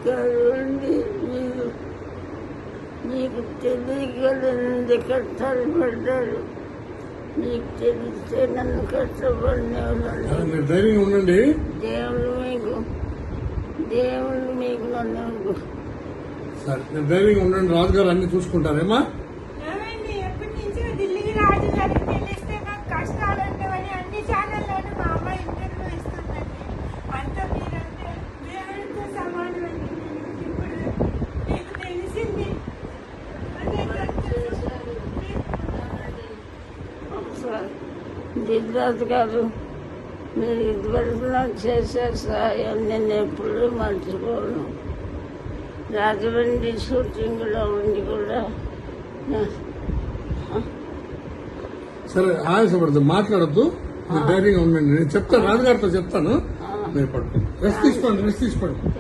నమస్కారం. మీకు తెలియగలనంత కష్టాలు పడ్డాడు. మీకు తెలిస్తే నన్ను కష్టపడిన ధైర్యంగా ఉండండి. దేవుడు మీకు నన్ను సరే ధైర్యంగా ఉండండి. రాజుగారు అన్ని చూసుకుంటారేమా? ఎప్పటి నుంచో ఢిల్లీకి రాజుగారికి తెలిస్తే నాకు కష్టాలు ఉండవని అన్ని ఛానల్లోనూ మా అమ్మ ఇంటర్వ్యూ ఇస్తుందండి. అంత మీరంటే దేవుడితో సమానమండి. ఇప్పుడు మీకు తెలిసింది. దిద్రాజు గారు, మీరు ఇదివరకు నాకు చేసే సహాయం నేను ఎప్పుడూ మర్చిపోను. రాజమండ్రి షూటింగ్లో ఉండి కూడా సరే ఆయాసపడద్దు, మాట్లాడద్దు, ధైర్యంగా ఉండండి. నేను చెప్తాను, రాజుగారితో చెప్తాను. మీరు పడుకోండి, రెస్ట్ తీసుకోండి.